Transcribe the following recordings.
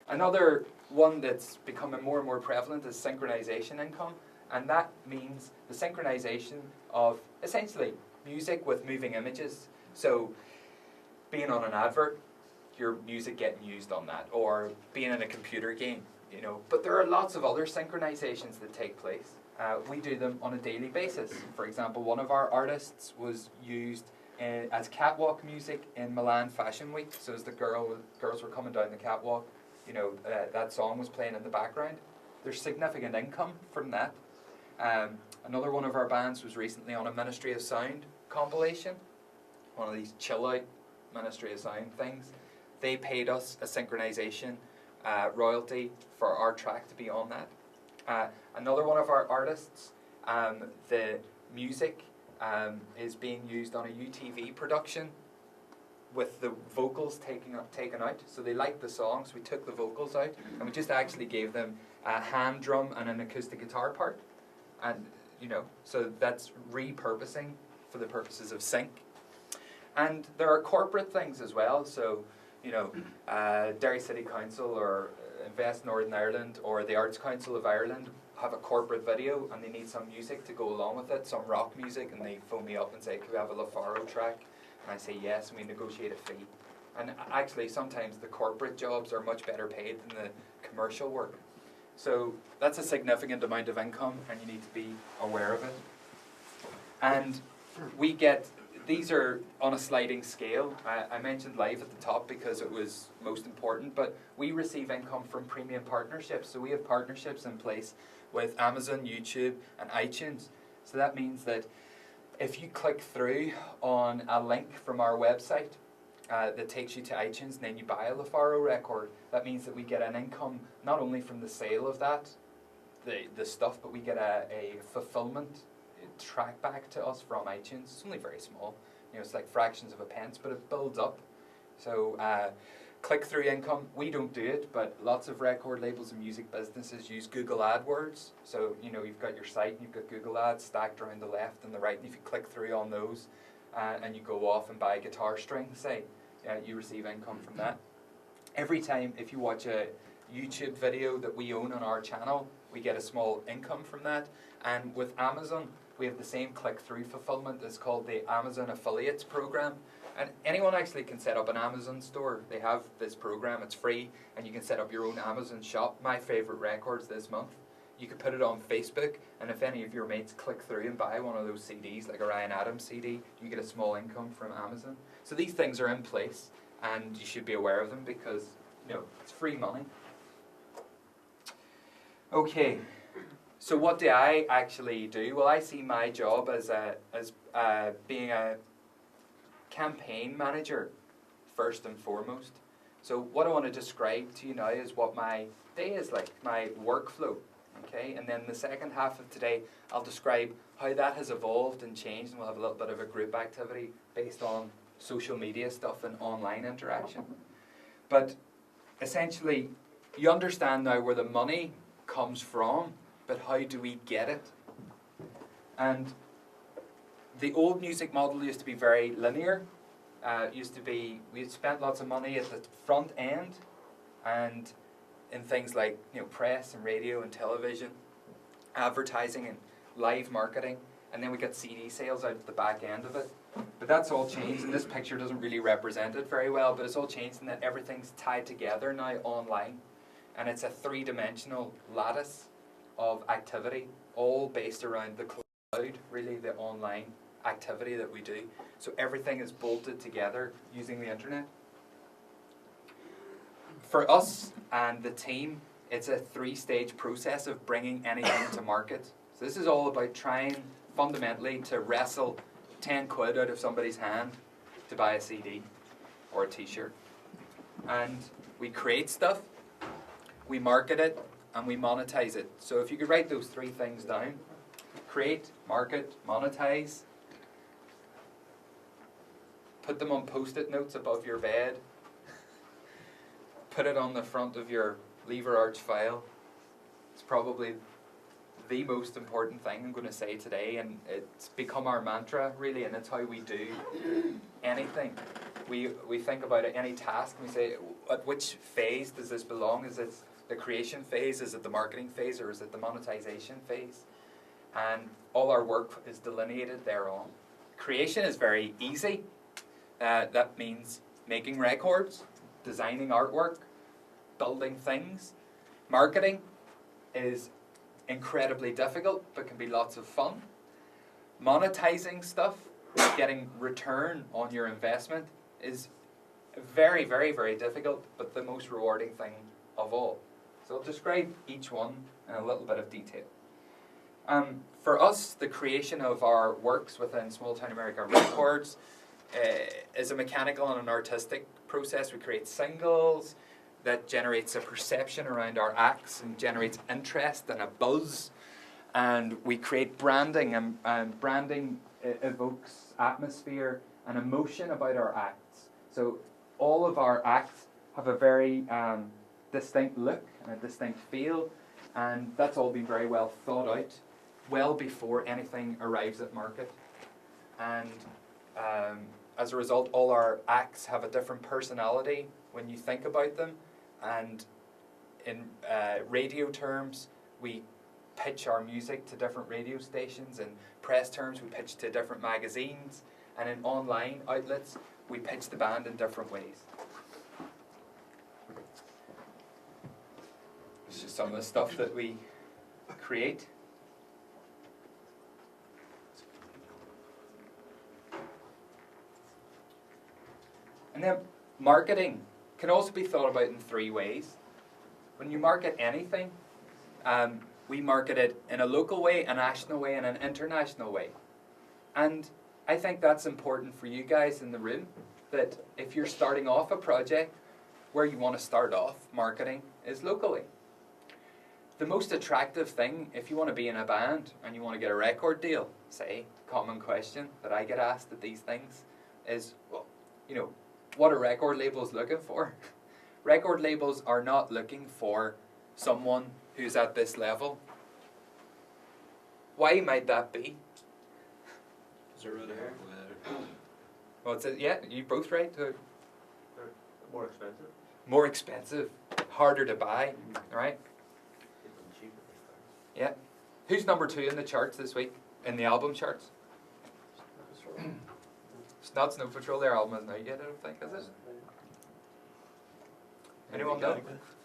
Another one that's becoming more and more prevalent is synchronization income, and that means the synchronization of essentially music with moving images. So being on an advert, your music getting used on that, or being in a computer game, you know. But there are lots of other synchronizations that take place. We do them on a daily basis. For example, one of our artists was used as catwalk music in Milan Fashion Week. So as the girls were coming down the catwalk, you know, that song was playing in the background. There's significant income from that. Another one of our bands was recently on a Ministry of Sound compilation, one of these chill out Ministry of Sound things. They paid us a synchronization royalty for our track to be on that. Another one of our artists, the music is being used on a UTV production with the vocals taken out. So they liked the song, so we took the vocals out and we just actually gave them a hand drum and an acoustic guitar part. And, you know, so that's repurposing for the purposes of sync. And there are corporate things as well. So, you know, Derry City Council or Invest Northern Ireland or the Arts Council of Ireland have a corporate video and they need some music to go along with it, some rock music, and they phone me up and say, can we have a LaFaro track? And I say yes, and we negotiate a fee. And actually sometimes the corporate jobs are much better paid than the commercial work. So that's a significant amount of income and you need to be aware of it. And we get, these are on a sliding scale. I mentioned live at the top because it was most important, but we receive income from premium partnerships. So we have partnerships in place with Amazon, YouTube, and iTunes. So that means that if you click through on a link from our website that takes you to iTunes and then you buy a LaFaro record, that means that we get an income not only from the sale of that, the stuff, but we get a fulfillment track back to us from iTunes. It's only very small, you know, it's like fractions of a pence, but it builds up. So click-through income, we don't do it, but lots of record labels and music businesses use Google AdWords. So, you know, you've got your site and you've got Google Ads stacked around the left and the right, and if you click through on those and you go off and buy a guitar string, say, you receive income from that. Every time, if you watch a YouTube video that we own on our channel, we get a small income from that. And with Amazon, we have the same click-through fulfillment. It's called the Amazon Affiliates Program. And anyone actually can set up an Amazon store. They have this program, it's free, and you can set up your own Amazon shop. My favorite records this month, you could put it on Facebook, and if any of your mates click through and buy one of those CDs, like a Ryan Adams CD, you get a small income from Amazon. So these things are in place, and you should be aware of them because, you know, it's free money. Okay. So what do I actually do? Well, I see my job as being a campaign manager, first and foremost. So what I want to describe to you now is what my day is like, my workflow. Okay, and then the second half of today, I'll describe how that has evolved and changed, and we'll have a little bit of a group activity based on social media stuff and online interaction. But essentially, you understand now where the money comes from, but how do we get it? And the old music model used to be very linear. Used to be, we spent lots of money at the front end and in things like, you know, press and radio and television, advertising and live marketing, and then we got CD sales out at the back end of it. But that's all changed, and this picture doesn't really represent it very well, but it's all changed in that everything's tied together now online, and it's a three-dimensional lattice of activity, all based around the cloud, really the online activity that we do. So everything is bolted together using the internet. For us and the team, it's a three-stage process of bringing anything to market. So this is all about trying fundamentally to wrestle 10 quid out of somebody's hand to buy a CD or a t-shirt. And we create stuff, we market it, and we monetize it. So if you could write those three things down: create, market, monetize. Put them on post-it notes above your bed. Put it on the front of your lever arch file. It's probably the most important thing I'm going to say today, and it's become our mantra really, and it's how we do anything. We think about any task and we say, at which phase does this belong? Is it the creation phase, is it the marketing phase, or is it the monetization phase? And all our work is delineated thereon. Creation is very easy. That means making records, designing artwork, building things. Marketing is incredibly difficult, but can be lots of fun. Monetizing stuff, getting return on your investment, is very, very, very difficult, but the most rewarding thing of all. So I'll describe each one in a little bit of detail. For us, the creation of our works within Small Town America Records is a mechanical and an artistic process. We create singles that generates a perception around our acts and generates interest and a buzz. And we create branding, and branding evokes atmosphere and emotion about our acts. So all of our acts have a very distinct look and a distinct feel, and that's all been very well thought out, well before anything arrives at market. And as a result, all our acts have a different personality when you think about them. And in radio terms, we pitch our music to different radio stations. In press terms, we pitch to different magazines. And in online outlets, we pitch the band in different ways. This is some of the stuff that we create. And then marketing can also be thought about in three ways. When you market anything, we market it in a local way, a national way, and an international way. And I think that's important for you guys in the room, that if you're starting off a project, where you want to start off marketing is locally. The most attractive thing, if you want to be in a band and you want to get a record deal, say, common question that I get asked at these things is, well, you know, what are record labels looking for? Record labels are not looking for someone who's at this level. Why might that be? Is there red hair? Well, it's yeah, you both right. They're more expensive. More expensive, harder to buy, right? Yeah. Who's number 2 in the charts this week? In the album charts? It's not Snow Patrol. Their album isn't out yet, I don't think, is it? Anyone know?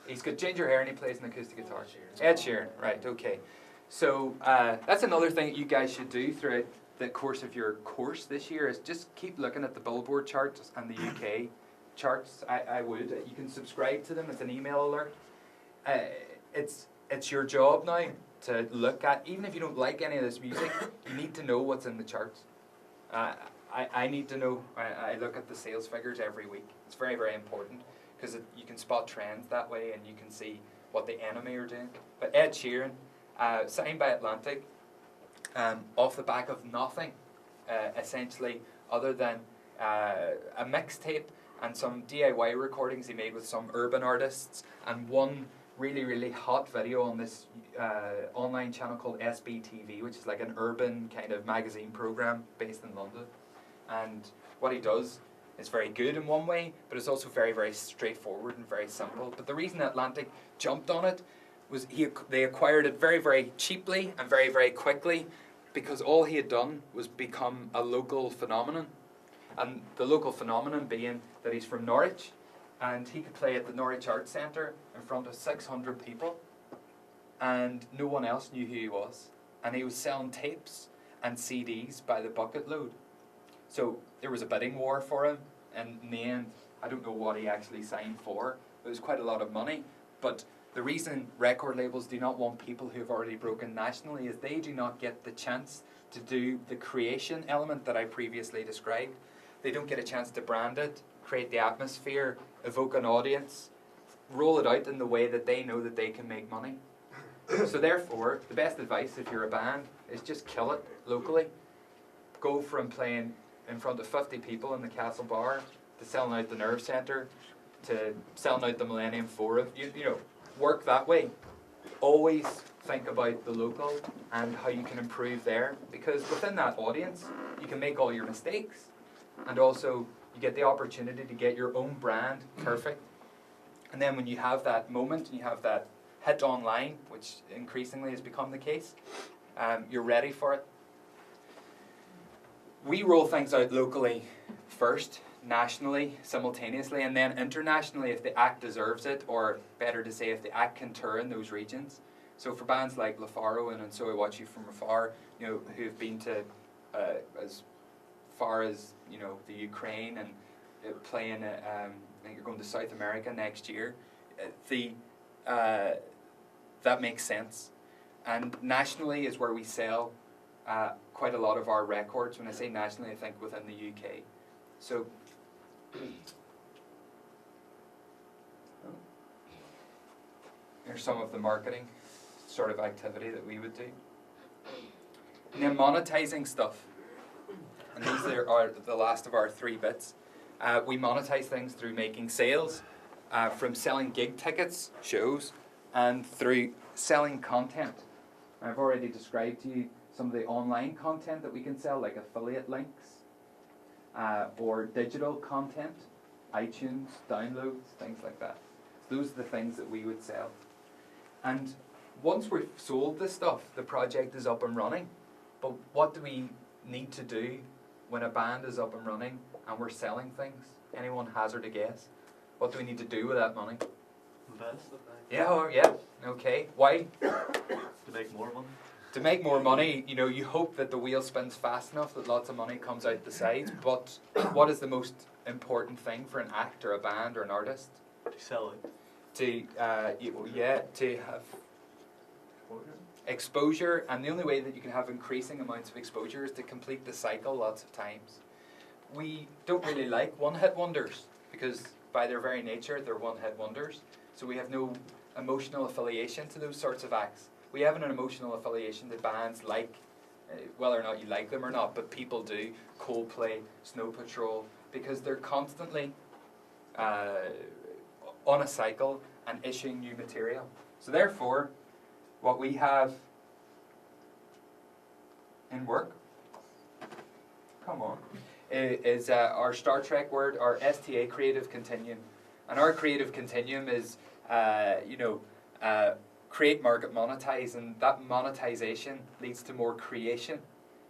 He's got ginger hair and he plays an acoustic guitar. Ed Sheeran, right, okay. So that's another thing that you guys should do throughout the course of your course this year, is just keep looking at the Billboard charts and the UK charts. I would. You can subscribe to them. It's an email alert. It's your job now to look at, even if you don't like any of this music, you need to know what's in the charts. I need to know. I look at the sales figures every week. It's very, very important, because you can spot trends that way and you can see what the enemy are doing. But Ed Sheeran, signed by Atlantic, off the back of nothing, essentially, other than a mixtape and some DIY recordings he made with some urban artists, and one really, really hot video on this online channel called SBTV, which is like an urban kind of magazine program based in London. And what he does is very good in one way, but it's also very, very straightforward and very simple. But the reason Atlantic jumped on it was they acquired it very, very cheaply and very, very quickly, because all he had done was become a local phenomenon. And the local phenomenon being that he's from Norwich, and he could play at the Norwich Arts Centre in front of 600 people, and no one else knew who he was. And he was selling tapes and CDs by the bucket load. So there was a bidding war for him, and in the end, I don't know what he actually signed for. It was quite a lot of money. But the reason record labels do not want people who have already broken nationally is they do not get the chance to do the creation element that I previously described. They don't get a chance to brand it, create the atmosphere, evoke an audience, roll it out in the way that they know that they can make money. So therefore, the best advice if you're a band is just kill it locally. Go from playing in front of 50 people in the Castle Bar to selling out the Nerve Centre to selling out the Millennium Forum. You know, work that way. Always think about the local and how you can improve there, because within that audience you can make all your mistakes, and also you get the opportunity to get your own brand perfect. And then when you have that moment, and you have that hit online, which increasingly has become the case, you're ready for it. We roll things out locally first, nationally, simultaneously, and then internationally if the act deserves it, or better to say, if the act can tour in those regions. So for bands like Lafaro and So I Watch You From Afar, you know, who've been to as far as, you know, the Ukraine and playing, I think you're going to South America next year, that makes sense. And nationally is where we sell quite a lot of our records. When I say nationally, I think within the UK. So here's some of the marketing sort of activity that we would do. And then monetizing stuff. And these are the last of our 3 bits. We monetize things through making sales, from selling gig tickets, shows, and through selling content. I've already described to you some of the online content that we can sell, like affiliate links, or digital content, iTunes, downloads, things like that. Those are the things that we would sell. And once we've sold this stuff, the project is up and running. But what do we need to do when a band is up and running and we're selling things? Anyone hazard a guess? What do we need to do with that money? Invest. Yeah, okay. Why? To make more money. To make more money, you know, you hope that the wheel spins fast enough that lots of money comes out the sides, but what is the most important thing for an act or a band or an artist? To sell it. To have exposure, and the only way that you can have increasing amounts of exposure is to complete the cycle lots of times. We don't really like one-hit wonders, because by their very nature they're one-hit wonders, so we have no emotional affiliation to those sorts of acts. We have an emotional affiliation to bands like, whether or not you like them or not, but people do, Coldplay, Snow Patrol, because they're constantly on a cycle and issuing new material. So therefore, what we have in work, is our Star Trek word, our STA creative continuum. And our creative continuum is, create, market, monetize, and that monetization leads to more creation.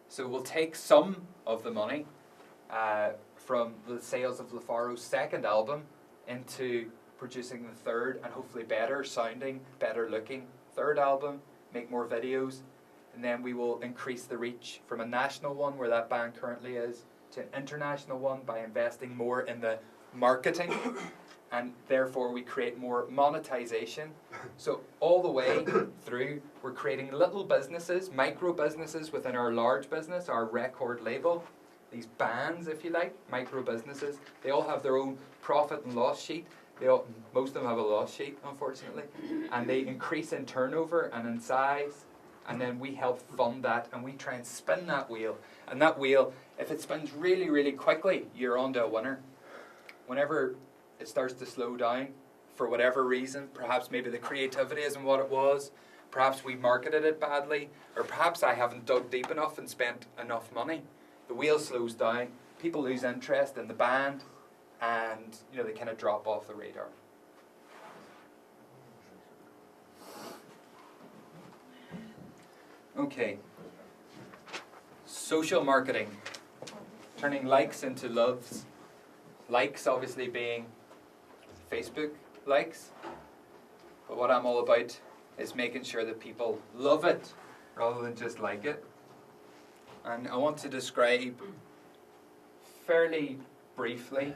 So we'll take some of the money from the sales of Lafaro's 2nd album into producing the 3rd and hopefully better sounding, better looking 3rd album, make more videos, and then we will increase the reach from a national one where that band currently is to an international one by investing more in the marketing, and therefore we create more monetization. So all the way through, we're creating little businesses, micro businesses within our large business, our record label. These bands, if you like, micro businesses, they all have their own profit and loss sheet. Most of them have a loss sheet, unfortunately, and they increase in turnover and in size, and then we help fund that, and we try and spin that wheel. And that wheel, if it spins really, really quickly, you're onto a winner. Whenever it starts to slow down, for whatever reason, perhaps maybe the creativity isn't what it was, perhaps we marketed it badly, or perhaps I haven't dug deep enough and spent enough money, the wheel slows down, people lose interest in the band, and they kind of drop off the radar. Okay. Social marketing. Turning likes into loves. Likes obviously being Facebook likes. But what I'm all about is making sure that people love it rather than just like it. And I want to describe fairly briefly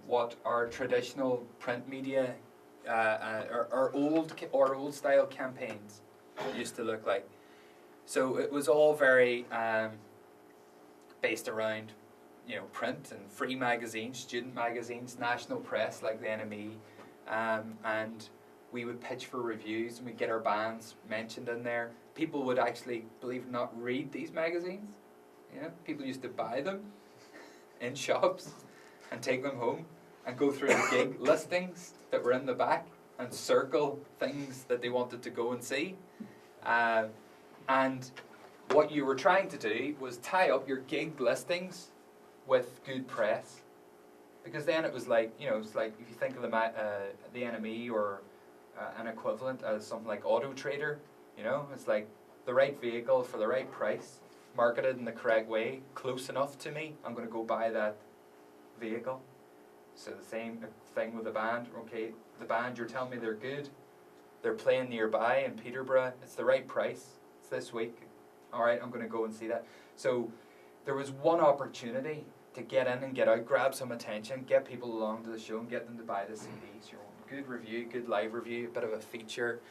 what our traditional print media, our old style campaigns used to look like. So it was all very based around, print and free magazines, student magazines, national press like the NME, and we would pitch for reviews and we'd get our bands mentioned in there. People would actually, believe it or not, read these magazines. Yeah, people used to buy them in shops and take them home and go through the gig listings that were in the back and circle things that they wanted to go and see. And what you were trying to do was tie up your gig listings with good press. because then it was like, it's like if you think of the NME or an equivalent as something like Auto Trader, it's like the right vehicle for the right price, marketed in the correct way, close enough to me, I'm going to go buy that vehicle. So the same thing with the band. Okay, the band, you're telling me they're good, they're playing nearby in Peterborough, it's the right price, it's this week, alright, I'm going to go and see that. So there was one opportunity to get in and get out, grab some attention, get people along to the show and get them to buy the CDs. Good review, good live review, a bit of a feature,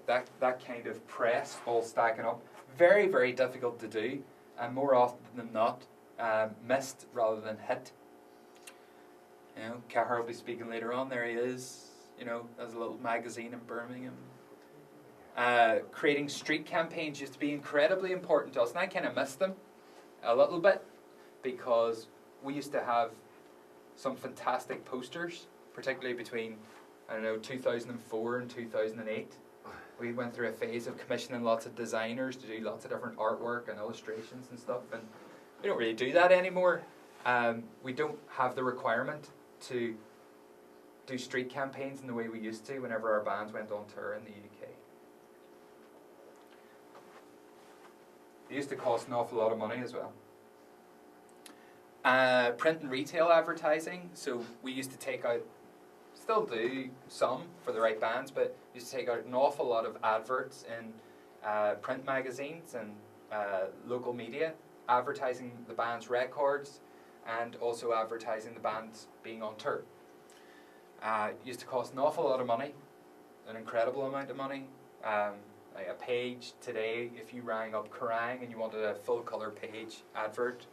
that kind of press all stacking up. Very, very difficult to do, and more often than not, missed rather than hit. Cahar will be speaking later on. There he is, as a little magazine in Birmingham. Creating street campaigns used to be incredibly important to us, and I kind of missed them a little bit because we used to have some fantastic posters, particularly between, 2004 and 2008. We went through a phase of commissioning lots of designers to do lots of different artwork and illustrations and stuff, and we don't really do that anymore. We don't have the requirement to do street campaigns in the way we used to whenever our bands went on tour in the UK. It used to cost an awful lot of money as well. Print and retail advertising, so we used to take out, still do some for the right bands, but used to take out an awful lot of adverts in print magazines and local media, advertising the band's records and also advertising the bands being on tour. Used to cost an awful lot of money, an incredible amount of money. Like a page today, if you rang up Kerrang and you wanted a full colour page advert,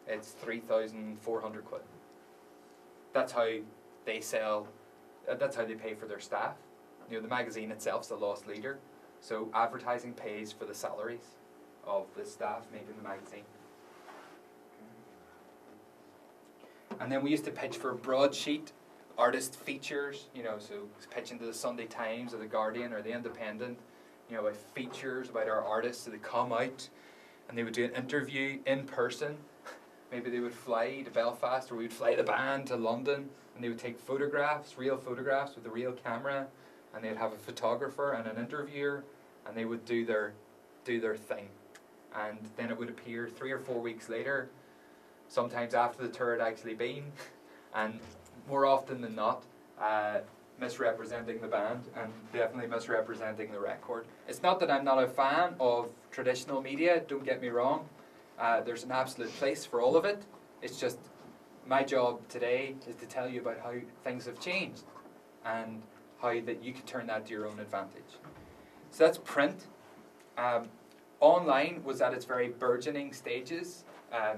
it's 3,400 quid. That's how they sell, that's how they pay for their staff. The magazine itself's the loss leader, so advertising pays for the salaries of the staff making the magazine. And then we used to pitch for broadsheet artist features, so pitching to the Sunday Times or the Guardian or the Independent, with features about our artists. So they come out and they would do an interview in person. Maybe they would fly to Belfast, or we would fly the band to London, and they would take photographs, real photographs with a real camera, and they'd have a photographer and an interviewer, and they would do their thing. And then it would appear 3 or 4 weeks later, sometimes after the tour had actually been, and more often than not, misrepresenting the band and definitely misrepresenting the record. It's not that I'm not a fan of traditional media, don't get me wrong. There's an absolute place for all of it. It's just my job today is to tell you about how things have changed and how that you can turn that to your own advantage. So that's print. Online was at its very burgeoning stages,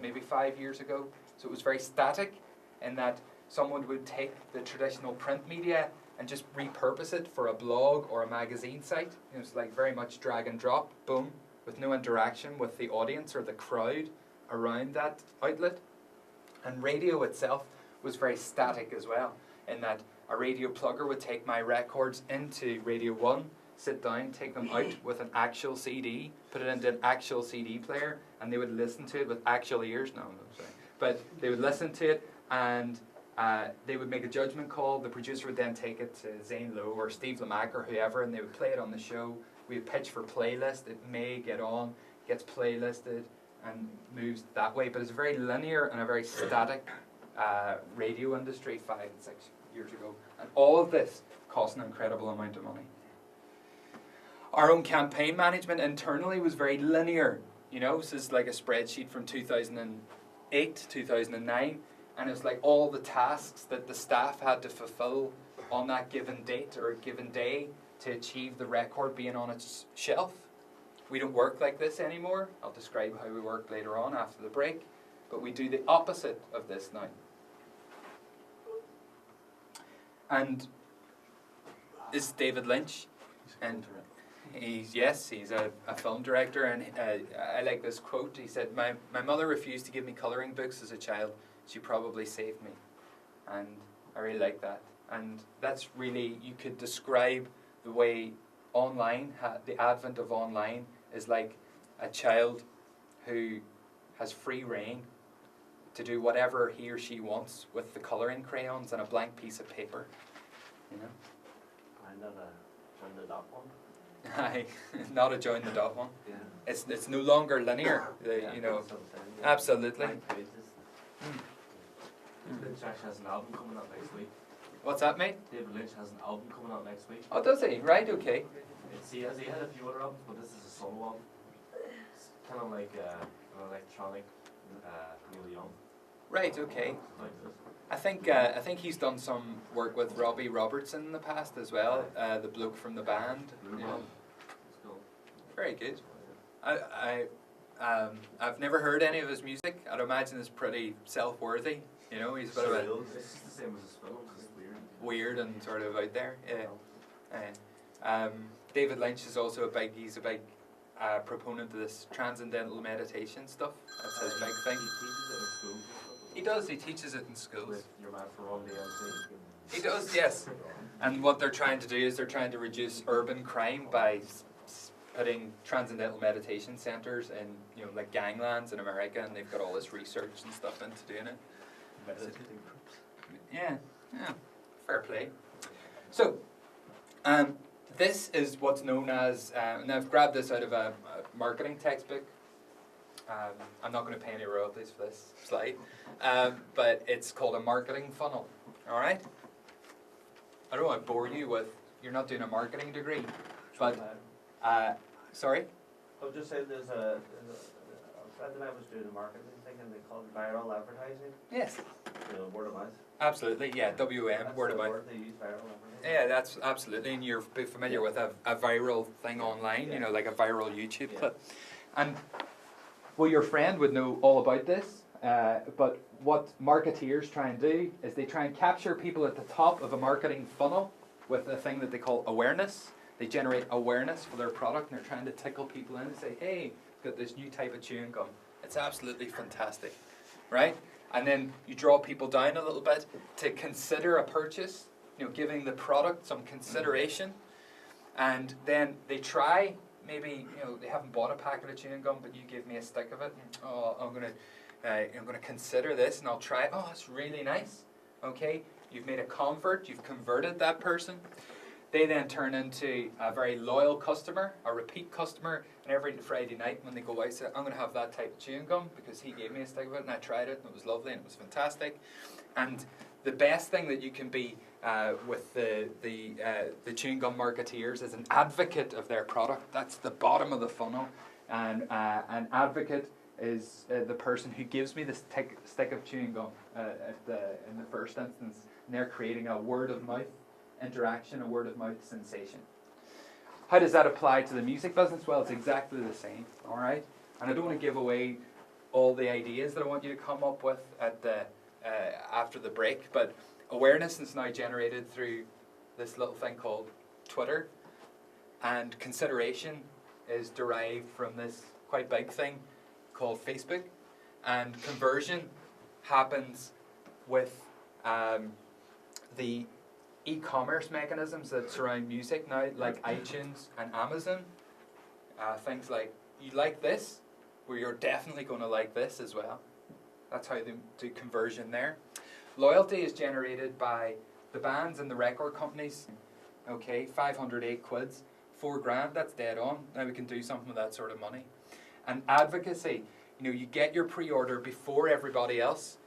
maybe 5 years ago. So it was very static in that someone would take the traditional print media and just repurpose it for a blog or a magazine site. It's like very much drag and drop, boom, with no interaction with the audience or the crowd around that outlet. And radio itself was very static as well, in that a radio plugger would take my records into Radio 1, sit down, take them out with an actual CD, put it into an actual CD player, and they would listen to it with actual ears. No, sorry. But they would listen to it, and they would make a judgment call. The producer would then take it to Zane Lowe or Steve Lamack or whoever, and they would play it on the show. We would pitch for playlist. It may get on, gets playlisted, and moves that way. But it's a very linear and a very static radio industry 5 and 6 years ago. And all of this cost an incredible amount of money. Our own campaign management internally was very linear. This is like a spreadsheet from 2008, 2009. And it's like all the tasks that the staff had to fulfill on that given date or a given day to achieve the record being on its shelf. We don't work like this anymore. I'll describe how we work later on after the break. But we do the opposite of this now. And this is David Lynch. And he's a film director. And I like this quote. He said, my mother refused to give me colouring books as a child. She probably saved me. And I really like that. And that's really, you could describe the way online, the advent of online is like a child who has free reign to do whatever he or she wants with the colouring crayons and a blank piece of paper. You know? I never joined the dot one. Aye, not a join the dot one. Yeah. It's no longer linear. You know, absolutely. David Lynch actually has an album coming out next week. What's that, mate? David Lynch has an album coming out next week. Oh, does he? Right, okay. He had a few other albums, but this is a solo album. It's kind of like an electronic Neil Young. Right, okay. Like this. I think he's done some work with Robbie Robertson in the past as well, the bloke from the band. Yeah. It's cool. Very good. I've never heard any of his music. I'd imagine it's pretty self-worthy. You know, he's a bit of a It's just the same as his films. It's weird and sort of out there. Yeah. David Lynch is also he's a big proponent of this transcendental meditation stuff. That's his big thing. He teaches it in schools. He does. He teaches it in schools. With your man for one DMC. He does, yes. And what they're trying to do is they're trying to reduce urban crime by putting transcendental meditation centers in, you know, like ganglands in America, and they've got all this research and stuff into doing it. Meditating groups. Yeah, fair play. So, this is what's known as, and I've grabbed this out of a marketing textbook. I'm not going to pay any royalties for this slide, but it's called a marketing funnel. All right. I don't want to bore you with. You're not doing a marketing degree, but sorry. I'll just say there's a friend of mine was doing a marketing thing and they called it viral advertising. Yes. You know, word of mouth. Absolutely. Yeah. WM. Word of mouth. They use viral advertising. Yeah, that's absolutely, and you're familiar with a viral thing online. You know, like a viral YouTube clip, and. Well, your friend would know all about this, but what marketeers try and do is they try and capture people at the top of a marketing funnel with a thing that they call awareness. They generate awareness for their product, and they're trying to tickle people in and say, hey, got this new type of chewing gum. It's absolutely fantastic, right? And then you draw people down a little bit to consider a purchase, you know, giving the product some consideration, and then they try. Maybe, you know, they haven't bought a packet of chewing gum, but you give me a stick of it. And, oh, I'm gonna consider this, and I'll try it. Oh, it's really nice. Okay, you've made a convert. You've converted that person. They then turn into a very loyal customer, a repeat customer, and every Friday night when they go out, say, I'm going to have that type of chewing gum because he gave me a stick of it, and I tried it, and it was lovely, and it was fantastic. And the best thing that you can be with the chewing gum marketeers is an advocate of their product. That's the bottom of the funnel, and an advocate is the person who gives me this stick of chewing gum in the first instance, and they're creating a word of mouth interaction, a word of mouth sensation. How does that apply to the music business? Well, it's exactly the same. All right, and I don't want to give away all the ideas that I want you to come up with at the after the break, but awareness is now generated through this little thing called Twitter, and consideration is derived from this quite big thing called Facebook, and conversion happens with the e-commerce mechanisms that surround music now, like iTunes and Amazon. Things like, you like this, well, you're definitely going to like this as well. That's how they do conversion there. Loyalty is generated by the bands and the record companies. Okay, 508 quids, $4,000, that's dead on. Now we can do something with that sort of money. And advocacy, you know, you get your pre-order before everybody else.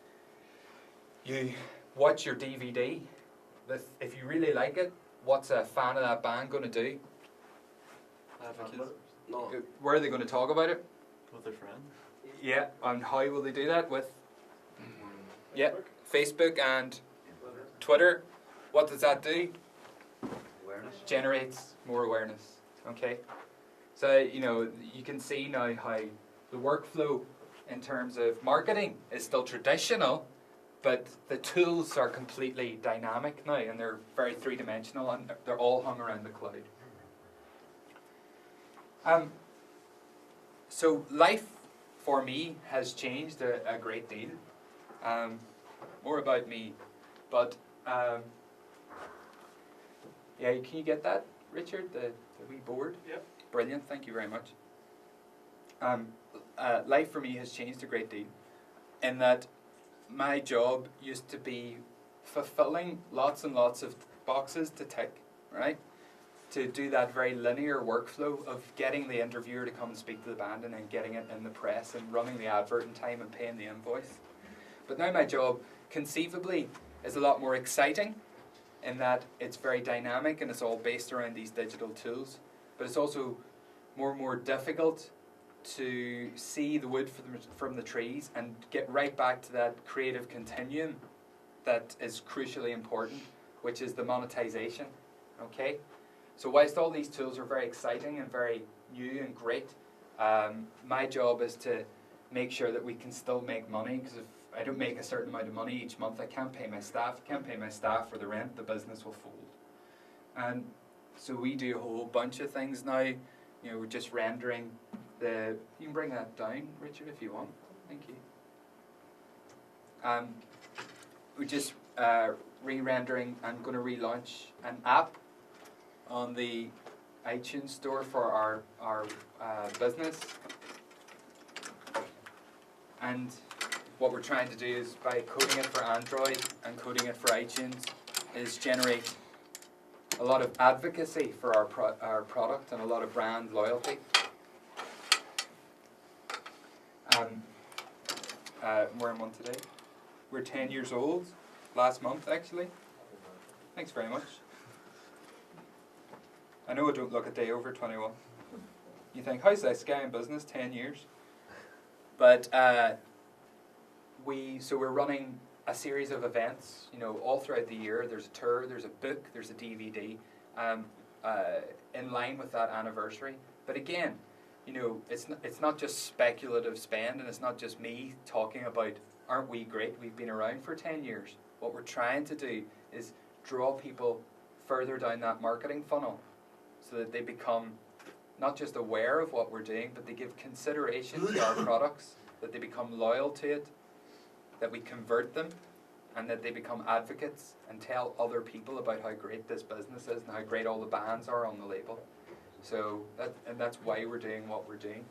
You watch your DVD. If you really like it, what's a fan of that band going to do? Advocates. No. Where are they going to talk about it? With their friends. Yeah, and how will they do that? With Facebook and Twitter. What does that do? Awareness. Generates more awareness. Okay, so you know you can see now how the workflow in terms of marketing is still traditional, but the tools are completely dynamic now, and they're very three-dimensional, and they're all hung around the cloud. So life for me has changed a great deal. More about me, but yeah, can you get that, Richard? The wee board? Yep. Brilliant, thank you very much. Life for me has changed a great deal, in that my job used to be fulfilling lots and lots of boxes to tick, right? To do that very linear workflow of getting the interviewer to come and speak to the band and then getting it in the press and running the advert in time and paying the invoice. But now my job, conceivably, is a lot more exciting in that it's very dynamic and it's all based around these digital tools. But it's also more and more difficult to see the wood from the trees and get right back to that creative continuum that is crucially important, which is the monetization. Okay? So whilst all these tools are very exciting and very new and great, my job is to make sure that we can still make money, because if I don't make a certain amount of money each month, I can't pay my staff. Can't pay my staff for the rent, the business will fold. And so we do a whole bunch of things now. You know, we're just rendering the... You can bring that down, Richard, if you want. Thank you. We're just re-rendering and going to relaunch an app on the iTunes store for our business. And what we're trying to do is, by coding it for Android and coding it for iTunes, is generate a lot of advocacy for our product and a lot of brand loyalty. We're in one today. We're 10 years old, last month actually. Thanks very much. I know I don't look a day over 21. You think, how's this guy in business, 10 years? But we're running a series of events, you know, all throughout the year. There's a tour, there's a book, there's a DVD, in line with that anniversary. But again, you know, it's not just speculative spend, and it's not just me talking about, aren't we great, we've been around for 10 years. What we're trying to do is draw people further down that marketing funnel so that they become not just aware of what we're doing, but they give consideration to our products, that they become loyal to it, that we convert them, and that they become advocates and tell other people about how great this business is and how great all the bands are on the label. So that's why we're doing what we're doing.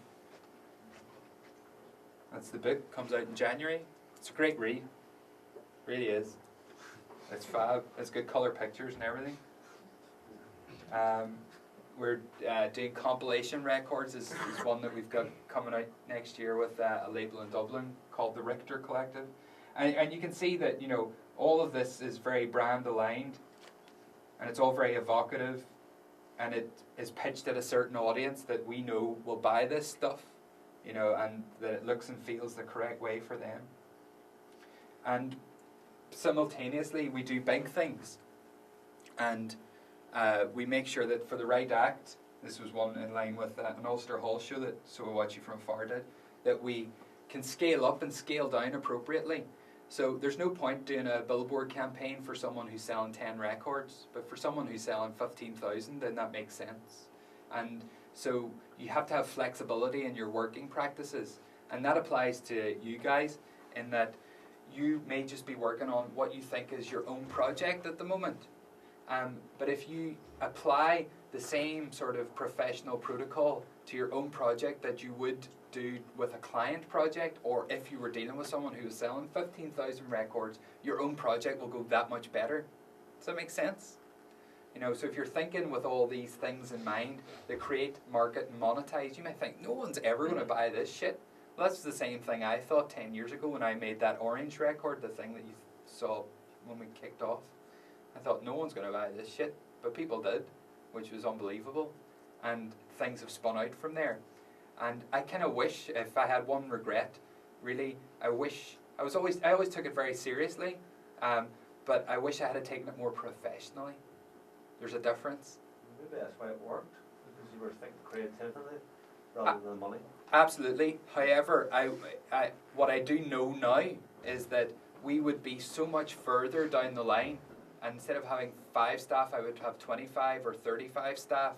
That's the book, comes out in January. It's a great read, really is. It's fab. It's good colour pictures and everything. We're doing compilation records. Is one that we've got coming out next year with a label in Dublin called the Richter Collective. And you can see that, you know, all of this is very brand aligned, and it's all very evocative, and it is pitched at a certain audience that we know will buy this stuff, you know, and that it looks and feels the correct way for them. And simultaneously, we do big things, and we make sure that for the right act, this was one in line with an Ulster Hall show that So I Watch You From Afar did, that we can scale up and scale down appropriately. So there's no point doing a billboard campaign for someone who's selling 10 records, but for someone who's selling 15,000, then that makes sense. And so you have to have flexibility in your working practices, and that applies to you guys in that you may just be working on what you think is your own project at the moment. But if you apply the same sort of professional protocol to your own project that you would do with a client project, or if you were dealing with someone who was selling 15,000 records, your own project will go that much better. Does that make sense? You know, so if you're thinking with all these things in mind, that create, market, and monetize, you might think, no one's ever going to buy this shit. Well, that's the same thing I thought 10 years ago when I made that Orange record, the thing that you saw when we kicked off. I thought, no one's going to buy this shit, but people did, which was unbelievable, and things have spun out from there. And I kind of wish, if I had one regret, really, I always took it very seriously, but I wish I had taken it more professionally. There's a difference. Maybe that's why it worked, because you were thinking creatively rather than money. Absolutely. However, what I do know now is that we would be so much further down the line, and instead of having 5 staff, I would have 25 or 35 staff.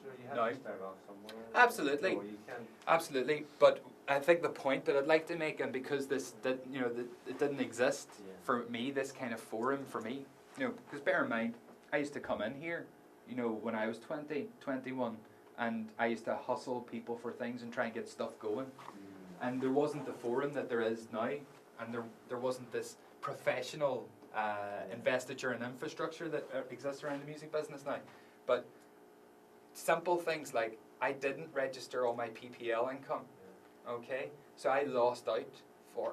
Sure, you have No. to start off somewhere. Absolutely. So you can. Absolutely. But I think the point that I'd like to make, and because this did, you know, it didn't exist for me, this kind of forum for me, you know, because bear in mind, I used to come in here, you know, when I was 20, 21, and I used to hustle people for things and try and get stuff going. And there wasn't the forum that there is now, and there wasn't this professional investiture and infrastructure that exists around the music business now. But simple things like I didn't register all my PPL income, okay? So I lost out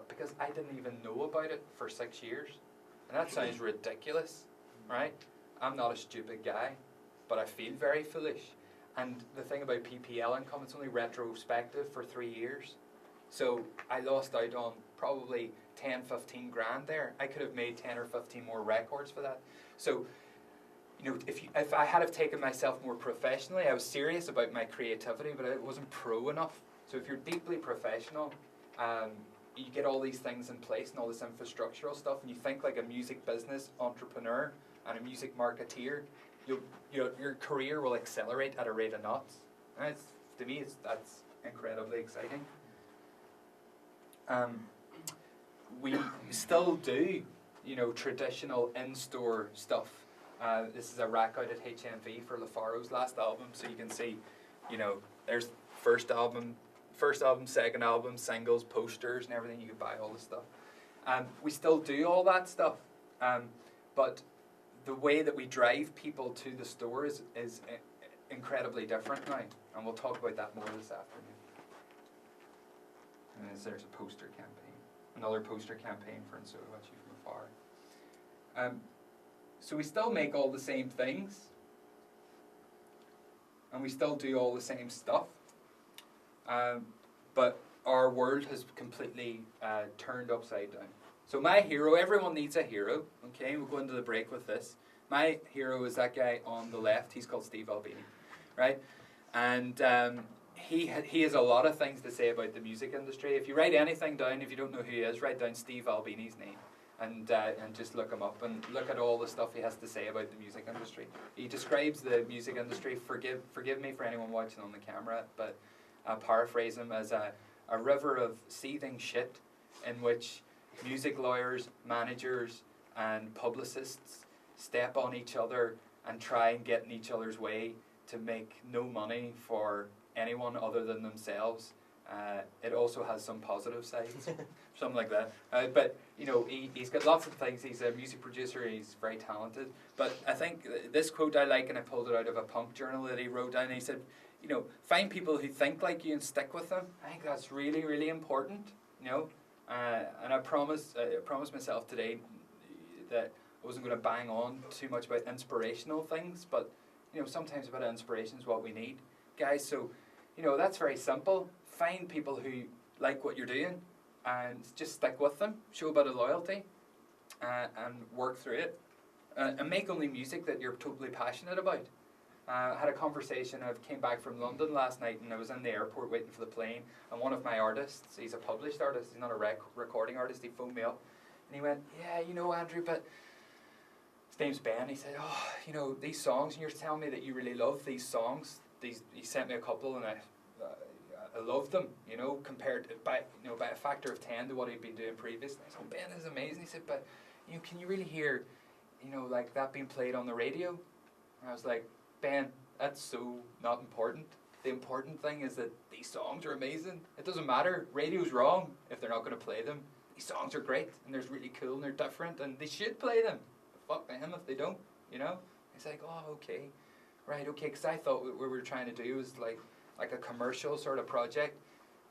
because I didn't even know about it for 6 years. And that sounds ridiculous, right? I'm not a stupid guy, but I feel very foolish. And the thing about PPL income, it's only retrospective for 3 years. So I lost out on probably 10, 15 grand there. I could have made 10 or 15 more records for that. So, you know, if I had have taken myself more professionally, I was serious about my creativity, but I wasn't pro enough. So if you're deeply professional, you get all these things in place and all this infrastructural stuff, and you think like a music business entrepreneur and a music marketeer, your career will accelerate at a rate of knots. And to me, that's incredibly exciting. We still do, you know, traditional in-store stuff. This is a rack out at HMV for LaFaro's last album, so you can see, you know, there's first album, second album, singles, posters, and everything. You can buy all this stuff. We still do all that stuff, but the way that we drive people to the store is incredibly different now, and we'll talk about that more this afternoon. And there's a poster campaign, another poster campaign for And So Watch You From Afar. So we still make all the same things, and we still do all the same stuff, but our world has completely turned upside down. So my hero, everyone needs a hero, okay? We'll go into the break with this. My hero is that guy on the left. He's called Steve Albini, right? And he has a lot of things to say about the music industry. If you write anything down, if you don't know who he is, write down Steve Albini's name and just look him up and look at all the stuff he has to say about the music industry. He describes the music industry, forgive me for anyone watching on the camera, but I'll paraphrase him as a river of seething shit in which music lawyers, managers, and publicists step on each other and try and get in each other's way to make no money for anyone other than themselves. It also has some positive sides, something like that. But, you know, he's got lots of things. He's a music producer. He's very talented. But I think this quote I like, and I pulled it out of a punk journal that he wrote down. He said, you know, find people who think like you and stick with them. I think that's really, really important, you know. And I promised myself today that I wasn't going to bang on too much about inspirational things, but, you know, sometimes a bit of inspiration is what we need. Guys, so, you know, that's very simple. Find people who like what you're doing and just stick with them. Show a bit of loyalty and work through it. And make only music that you're totally passionate about. I had a conversation. I came back from London last night and I was in the airport waiting for the plane, and one of my artists, he's a published artist, he's not a recording artist, he phoned me up and he went, yeah, you know, Andrew, but his name's Ben. He said, oh, you know, these songs, and you're telling me that you really love these songs. He sent me a couple and I loved them, you know, compared by a factor of 10 to what he'd been doing previously. I said, oh, Ben is amazing. He said, but, you know, can you really hear, you know, like that being played on the radio? And I was like, Ben, that's so not important. The important thing is that these songs are amazing. It doesn't matter. Radio's wrong if they're not going to play them. These songs are great and they're really cool and they're different and they should play them. Fuck them if they don't, you know? He's like, oh, okay. Right, okay, because I thought what we were trying to do was like a commercial sort of project.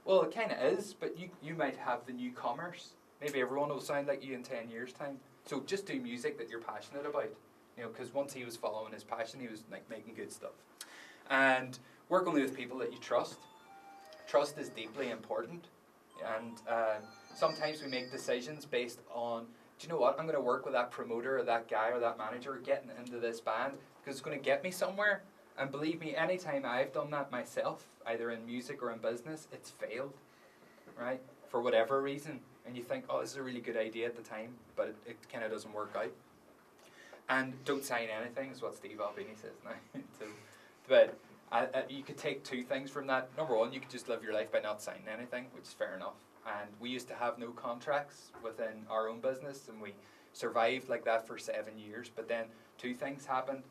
Well, it kind of is, but you might have the newcomers. Maybe everyone will sound like you in 10 years' time. So just do music that you're passionate about. You know, because once he was following his passion, he was like making good stuff. And work only with people that you trust. Trust is deeply important. And sometimes we make decisions based on, do you know what, I'm going to work with that promoter or that guy or that manager getting into this band because it's going to get me somewhere. And believe me, anytime I've done that myself, either in music or in business, it's failed, right? For whatever reason. And you think, oh, this is a really good idea at the time, but it kind of doesn't work out. And don't sign anything is what Steve Albini says now. But you could take two things from that. Number one, you could just live your life by not signing anything, which is fair enough. And we used to have no contracts within our own business, and we survived like that for 7 years. But then two things happened.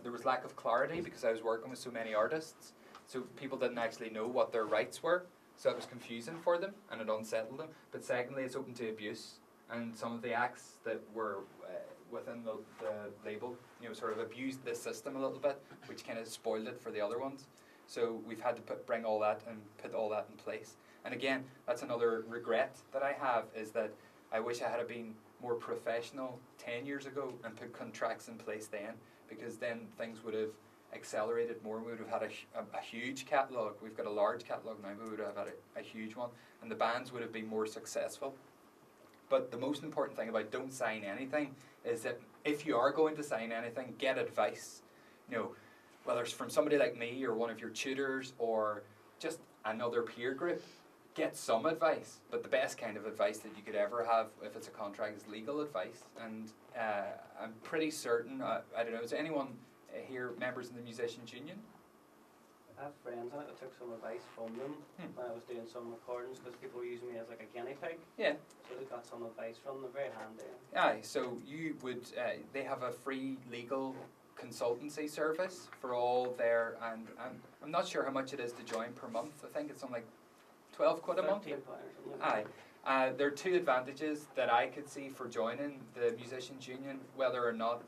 There was lack of clarity because I was working with so many artists, so people didn't actually know what their rights were. So it was confusing for them and it unsettled them. But secondly, it's open to abuse, and some of the acts that were within the label, you know, sort of abused this system a little bit, which kind of spoiled it for the other ones. So we've had to bring all that and put all that in place. And again, that's another regret that I have, is that I wish I had been more professional 10 years ago and put contracts in place then, because then things would have accelerated more. We would have had a huge catalogue. We've got a large catalogue now, but we would have had a huge one, and the bands would have been more successful. But the most important thing about don't sign anything is that if you are going to sign anything, get advice. You know, whether it's from somebody like me or one of your tutors or just another peer group, get some advice. But the best kind of advice that you could ever have if it's a contract is legal advice. And I'm pretty certain, I don't know, is anyone here members in the Musicians Union? I have friends in it. I took some advice from them when I was doing some recordings, because people were using me as like a guinea pig. Yeah. So they got some advice from them, very handy. Aye, so you would, they have a free legal consultancy service for all their, and I'm not sure how much it is to join per month. I think it's on like 12 quid a month. £13 or something like Aye. There are two advantages that I could see for joining the Musicians Union, whether or not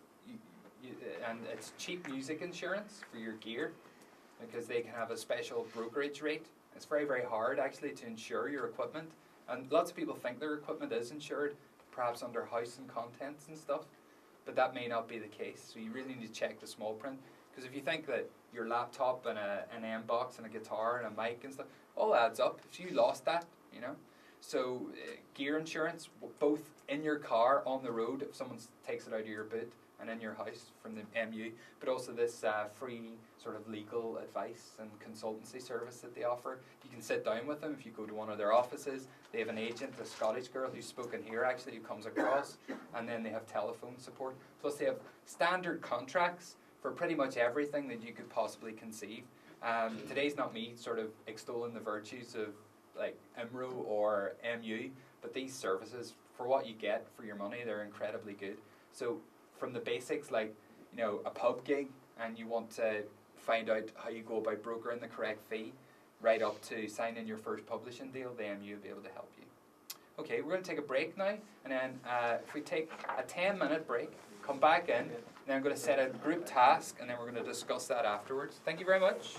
and it's cheap music insurance for your gear, because they can have a special brokerage rate. It's very, very hard actually to insure your equipment, and lots of people think their equipment is insured, perhaps under house and contents and stuff, but that may not be the case. So you really need to check the small print, because if you think that your laptop and an M box and a guitar and a mic and stuff all adds up, if you lost that, you know. So gear insurance, both in your car on the road if someone takes it out of your boot, and in your house from the MU, but also this free sort of legal advice and consultancy service that they offer. You can sit down with them if you go to one of their offices. They have an agent, a Scottish girl who's spoken here actually, who comes across, and then they have telephone support. Plus they have standard contracts for pretty much everything that you could possibly conceive. Today's not me sort of extolling the virtues of like IMRO or MU, but these services, for what you get for your money, they're incredibly good. So from the basics, like, you know, a pub gig, and you want to find out how you go about brokering the correct fee, right up to signing your first publishing deal, the MU will be able to help you. Okay, we're going to take a break now, and then if we take a 10-minute break, come back in, then I'm going to set a group task, and then we're going to discuss that afterwards. Thank you very much.